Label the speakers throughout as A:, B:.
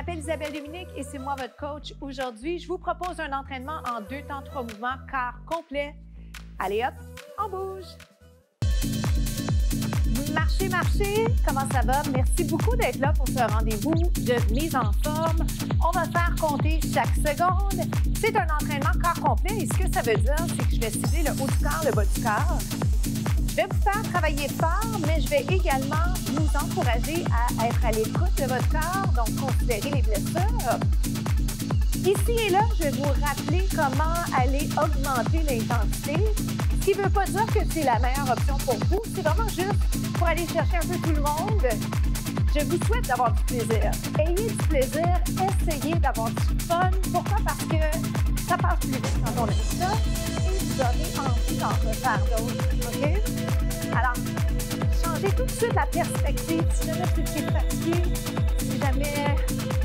A: m'appelle Isabelle Dominique et c'est moi votre coach. Aujourd'hui, je vous propose un entraînement en 2 temps 3 mouvements, quart complet. Allez hop, on bouge! Marchez, marchez! Comment ça va? Merci beaucoup d'être là pour ce rendez-vous de mise en forme. On va faire compter chaque seconde. C'est un entraînement corps complet et ce que ça veut dire, c'est que je vais cibler le haut du corps, le bas du corps. Je vais vous faire travailler fort, mais je vais également vous encourager à être à l'écoute de votre corps, donc considérer les blessures. Ici et là, je vais vous rappeler comment aller augmenter l'intensité, ce qui ne veut pas dire que c'est la meilleure option pour vous, c'est vraiment juste pour aller chercher un peu tout le monde. Je vous souhaite d'avoir du plaisir. Ayez du plaisir, essayez d'avoir du fun. Pourquoi? Parce que ça passe plus vite quand on aime ça et vous aurez envie d'en refaire d'autres, OK? Alors, changez tout de suite la perspective. Si jamais vous êtes fatigué, si jamais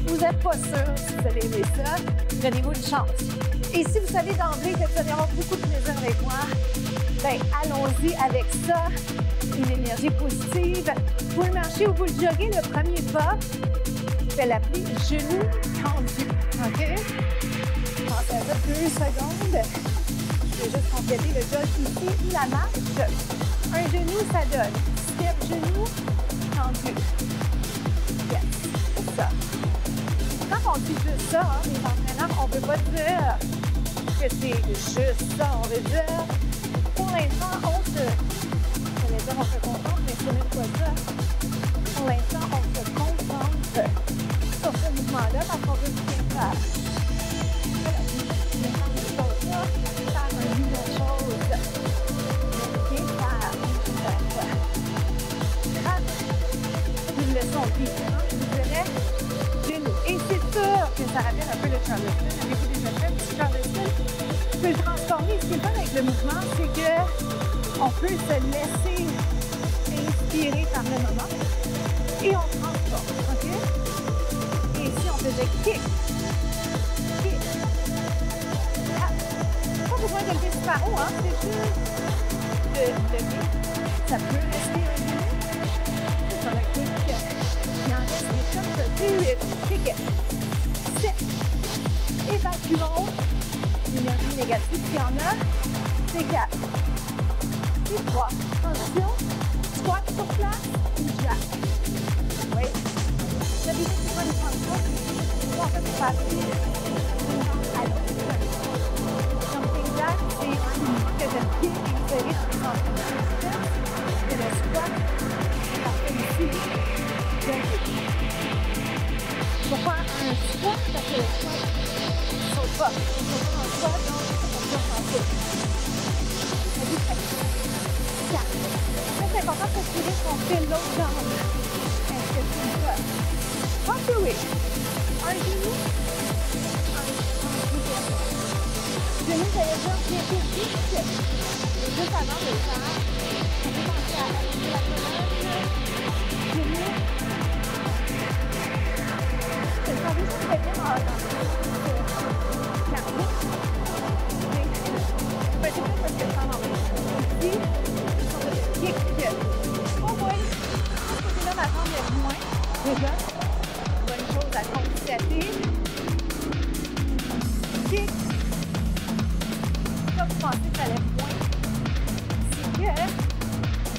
A: vous n'êtes pas sûr si vous allez aimer ça, donnez-vous une chance. Et si vous savez d'emblée que vous allez avoir beaucoup de plaisir avec moi, bien, allons-y avec ça. Une énergie positive. Vous pouvez marcher ou vous le joguer. Le premier pas, je vais l'appeler genou tendu. OK? Pensez à ça 2 secondes. Je vais juste compléter le jog ici, la marche. Un genou, ça donne step genou tendu. Yes, c'est ça. Quand on dit juste ça, hein, les entraîneurs, on ne veut pas dire que c'est juste ça. On veut dire, pour l'instant, on se concentre, mais c'est même pas ça. Pour l'instant, on se concentre sur ce mouvement-là parce qu'on veut bien faire. Faire un million de choses. Bien faire. Une leçon de vie, je vous dirais, genou. Et c'est sûr que ça rappelle un peu le Charleston. Avez-vous déjà fait du Charleston? Ce que je transforme, ce qui est fun avec le mouvement, c'est qu'on peut se laisser inspirer par le moment et on transforme, OK? Et ici, on faisait kick, kick, pas besoin de lever super haut, hein? C'est juste de lever. Ça peut rester un genou. Sur le kick, il en reste des comme ça. 2, kick, 7, évacuons l'énergie négative qu'il y en a. C'est 4. Et 3. Attention. Squat sur place. Et jack. Oui. Vous avez vu c'est quoi les transports? On va faire passer à l'autre. Jumping jack, c'est un mouvement que j'aime bien insérer dans les entraînements. C'est le squat. Parce que ici, il faut faire un squat parce que le squat ne saute pas. Il ne saute pas en squat, donc on va en saut. C'est important de s'assurer qu'on fait l'autre jambe. Est-ce que c'est ça? Pensez oui. Un genou, un genou. Genou, ça veut dire bien physique. Et juste avant de le faire, on peut penser à allonger la colonne. Genou. C'est ça, juste très bien dans le cardio. C'est tout parce que ça m'en va. Ici, kick. Oh boy! Je pense que là, ma jambe est moins. Déjà. Bonne chose à constater. Kick. Comme vous pensez que ça allait moins, c'est que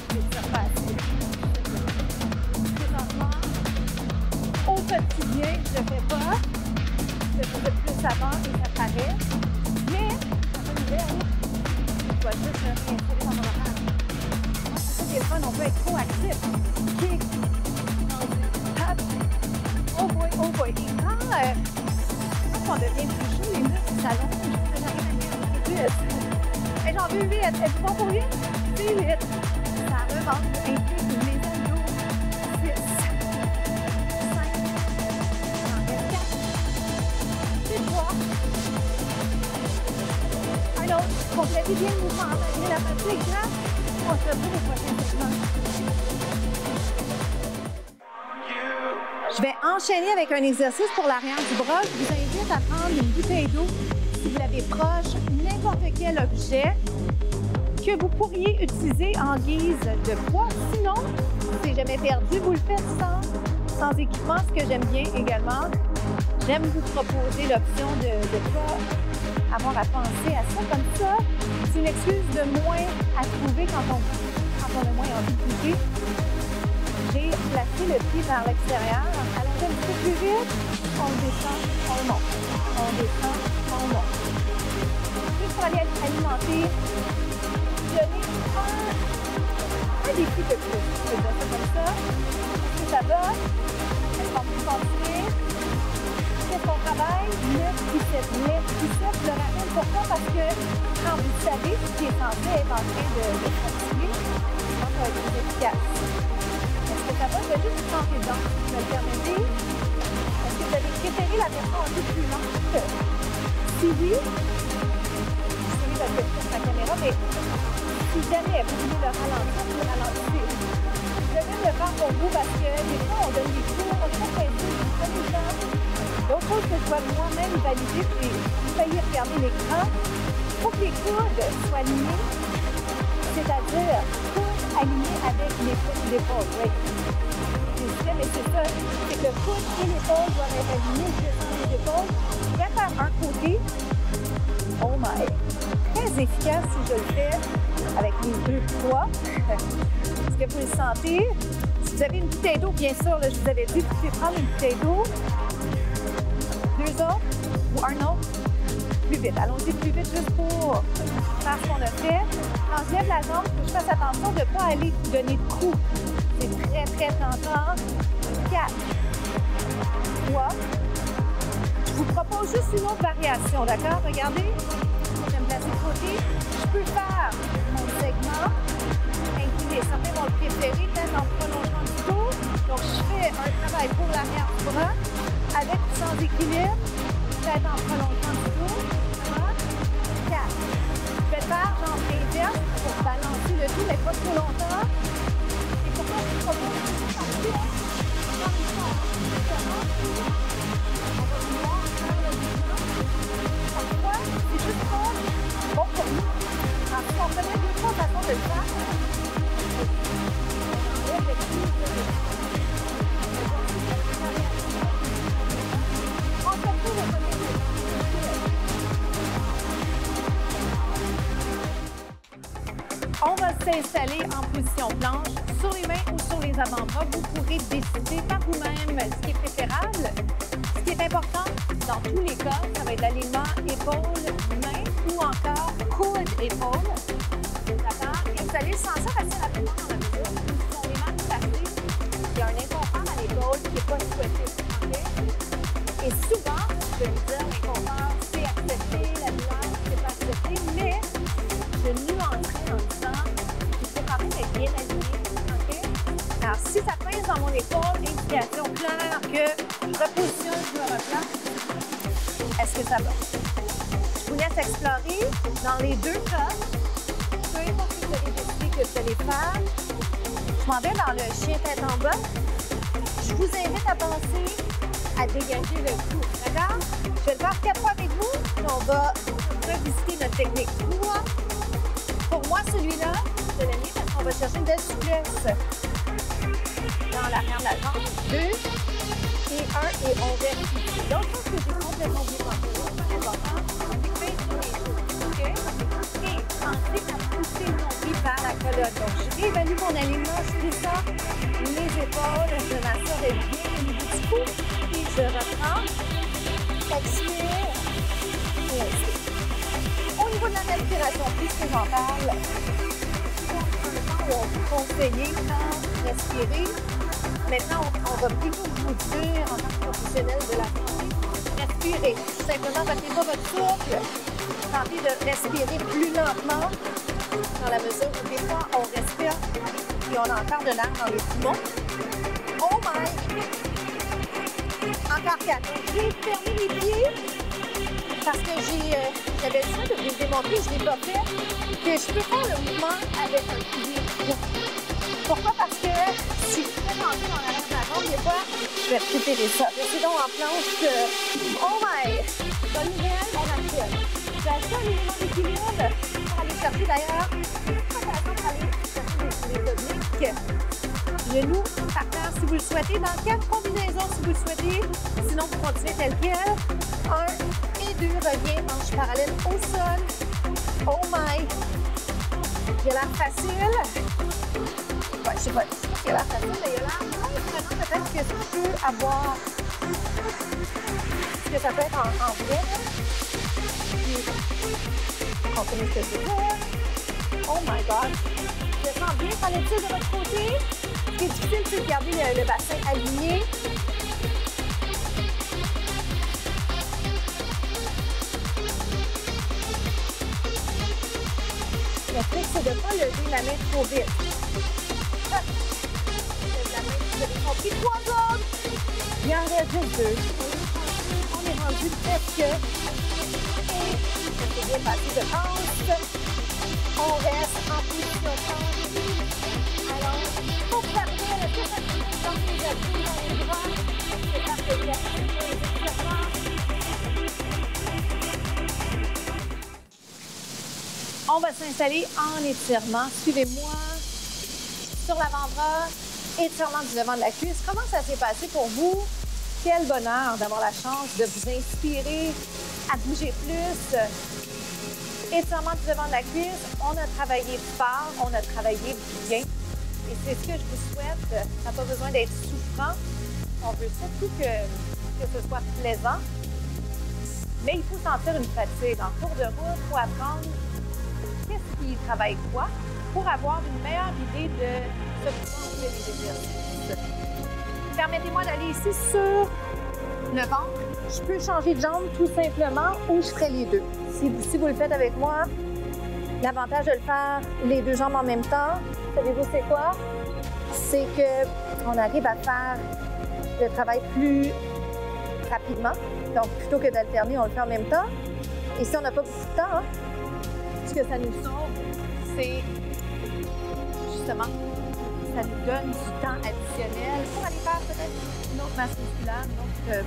A: c'est ça facile. Présentement, au quotidien, je ne le fais pas. Je faisais plus avant et ça paraît. Mais, ça va nouvelle. Je dois juste réinsérer dans mon horaire. C'est fun, on peut être trop actif. Kick, tap, oh boy. Et quand on devient plus chaud, les muscles s'allongent. J'arrive à dire un peu plus. Et j'en veux 8. Êtes-vous bon pour 8? C'est 8. Ça remonte, implique les abdos. 6, 5, j'en reste 4. C'est 3. Alors, complétez bien le mouvement malgré la fatigue. Là, on se retrouve au prochain segment. Je vais enchaîner avec un exercice pour l'arrière du bras. Je vous invite à prendre une bouteille d'eau si vous l'avez proche, n'importe quel objet que vous pourriez utiliser en guise de poids. Sinon, si c'est jamais perdu, vous le faites sans équipement, ce que j'aime bien également. j'aime vous proposer l'option de ne pas avoir à penser à ça comme ça. C'est une excuse de moins à trouver quand on a moins envie de bouger. J'ai placé le pied vers l'extérieur. Allons-y un petit peu plus vite. On descend, on monte. On descend, on monte. Juste pour aller alimenter, donner un défi de plus. Je vais dire ça comme ça. Est-ce que ça va? Est-ce qu'on peut continuer? Qu'est-ce qu'on travaille? Les biceps. Je le rappelle pourquoi? Parce que quand vous savez ce qui est censé être en train de continuer, ça va être plus efficace. Est-ce que ça va? Je vais juste vous tenter dedans. Vous me le permettez? Est-ce que vous avez préféré la version un peu plus lente? Si oui, essayez de le faire sur la caméra, mais si jamais vous voulez le ralentir, vous le ralentissez. Je vais le faire pour vous parce que des fois, on donne des cours, on est très pressé, on prend du temps. L'autre chose que je dois moi-même valider, c'est vous failliez regarder l'écran. Il faut que les coudes soient alignés, c'est-à-dire coudes alignés avec l'épaule. Oui. Mais c'est ça, c'est que le coude et l'épaule doivent être alignés, je descends les épaules. Je vais faire un côté. Oh my! Très efficace si je le fais avec les deux poids. Est-ce que vous le sentez? Si vous avez une bouteille d'eau, bien sûr, là, je vous avais dit, vous pouvez prendre une bouteille d'eau. Deux autres ou un autre. Plus vite. Allons-y plus vite juste pour faire ce qu'on a fait. Quand je lève la jambe, il faut que je fasse attention de ne pas aller donner de coups. C'est très, très tentant. 4, 3. Je vous propose juste une autre variation, d'accord? Regardez. Je vais me placer de côté. Je peux faire mon segment incliné. Certains vont le préférer, peut-être en prolongement du dos. Donc, je fais un travail pour l'arrière du bras avec ou sans équilibre, peut-être en prolongement du dos. 4. Je vais faire jambes inverses pour balancer le tout, mais pas trop longtemps. Et pourquoi je vous propose de partir dans les sens différents? On va vouloir faire le mouvement. Parfois, c'est juste bon pour nous. Alors, si on connaît deux, trois façons de le faire, on va s'installer en position planche, sur les mains ou sur les avant-bras. Vous pourrez décider par vous-même ce qui est préférable. Ce qui est important, dans tous les cas, ça va être l'alignement épaule-main ou encore coude-épaule. D'accord? Installez sans ça assez rapidement dans la mesure où sont les mains placées. Il y a un inconfort à l'épaule qui n'est pas souhaité. Okay? Et souvent, je vais vous dire, l'inconfort, c'est accepté, la douleur, c'est pas accepté, mais je nuancerai en disant qu'il faut quand même être bien aligné. Okay? Alors, si ça pince dans mon épaule, indication claire que je repositionne, je me replace, est-ce que ça va? Je vous laisse explorer dans les deux cas. Peu importe ce que vous avez décidé que vous allez faire. Je m'en vais dans le chien tête en bas. Je vous invite à penser à dégager le cou. D'accord? Je vais le faire 4 fois avec vous. Puis on va revisiter notre technique 3. Pour moi, celui-là, je l'ai mis parce qu'on va chercher une belle souplesse dans l'arrière de la jambe. 2 et 1 et on vérifie. L'autre chose que j'ai complètement oublié c'est important, c'est sur les genoux. OK? Et pensez à pousser le nombril vers la colonne. Donc, je réévalue mon alignement, je descends les épaules, je m'assure d'être bien au niveau du cou et je reprends. Expire et inspire. Au niveau de la respiration, puisque j'en parle, c'est un temps où on peut conseiller quand respirer. Maintenant, on va plutôt vous dire, en tant que professionnel de la santé, respirez. Tout simplement, retenez pas votre souffle. Tentez de respirer plus lentement, dans la mesure où des fois, on respire et on a encore de l'air dans les poumons. Oh my! Encore 4. J'ai fermé les pieds parce que j'avais le choix de vous le démontrer, je ne l'ai pas fait, que je peux faire le mouvement avec un pied. Pourquoi? Parce que si je fais rentrer dans l'arrière de la jambe, des fois, je vais préférer ça. Restez donc en planche. Oh my! Bonne nouvelle, on active. J'ai acheté un élément d'équilibre pour aller chercher d'ailleurs. Attention pour aller chercher les obliques. Genoux par terre si vous le souhaitez. Dans quelle combinaison si vous le souhaitez. Sinon, vous continuez tel quel. 1 et 2, reviens, manche parallèle au sol. Oh my! Il a l'air facile. Ouais, je sais pas s'il a l'air facile, mais il a l'air moins prenant peut-être que tu peux avoir. Est-ce que ça peut être en vrai? Puis, continue ce que c'est là. Oh my God! Je sens bien qu'en est-il de votre côté? Ce qui est difficile, c'est de garder le bassin aligné. Le truc, c'est de ne pas lever la main trop vite. Vous avez compris 3 autres. Il en reste juste 2. On est rendu presque. Et ça s'est bien passé, je pense. On reste en position penche. Alors, pour partir, est-ce que ça se dans les appuis, dans les bras? C'est parfait, les étirements. On va s'installer en étirement. Suivez-moi sur l'avant-bras, étirement du devant de la cuisse. Comment ça s'est passé pour vous? Quel bonheur d'avoir la chance de vous inspirer à bouger plus. Étirement du devant de la cuisse. On a travaillé fort, on a travaillé bien. Et c'est ce que je vous souhaite. Ça n'a pas besoin d'être souffrant. On veut surtout que ce soit plaisant. Mais il faut sentir une fatigue. En cours de route, il faut apprendre qu'est-ce qui travaille quoi pour avoir une meilleure idée de ce que sont les exercices. Permettez-moi d'aller ici sur le ventre. Je peux changer de jambe tout simplement ou je ferai les deux. Si vous le faites avec moi, l'avantage de le faire les deux jambes en même temps, savez-vous c'est quoi? C'est qu'on arrive à faire le travail plus rapidement. Donc, plutôt que d'alterner, on le fait en même temps. Et si on n'a pas beaucoup de temps, ce que ça nous sauve, c'est justement, ça nous donne du temps additionnel pour aller faire peut-être une autre masse musculaire, une autre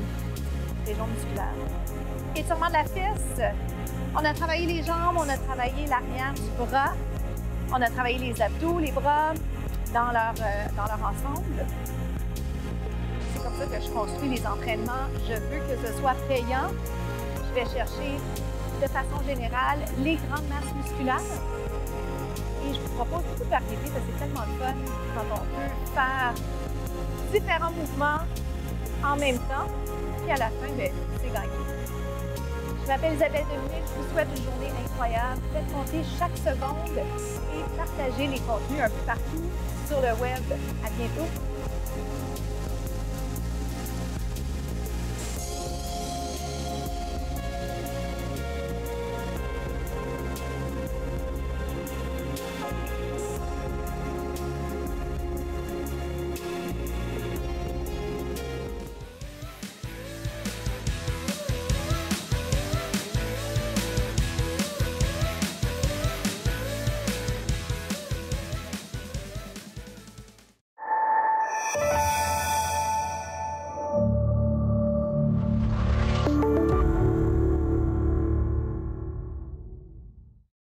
A: région musculaire. Étirement de la fesse. On a travaillé les jambes, on a travaillé l'arrière du bras, on a travaillé les abdos, les bras dans leur ensemble. C'est comme ça que je construis les entraînements. Je veux que ce soit payant. Je vais chercher de façon générale les grandes masses musculaires. Et je vous propose beaucoup de variété parce que c'est tellement le fun quand on peut faire différents mouvements en même temps. Puis à la fin, bien, c'est gagné. Je m'appelle Isabelle Dominique, je vous souhaite une journée incroyable. Faites compter chaque seconde et partagez les contenus un peu partout sur le web. À bientôt!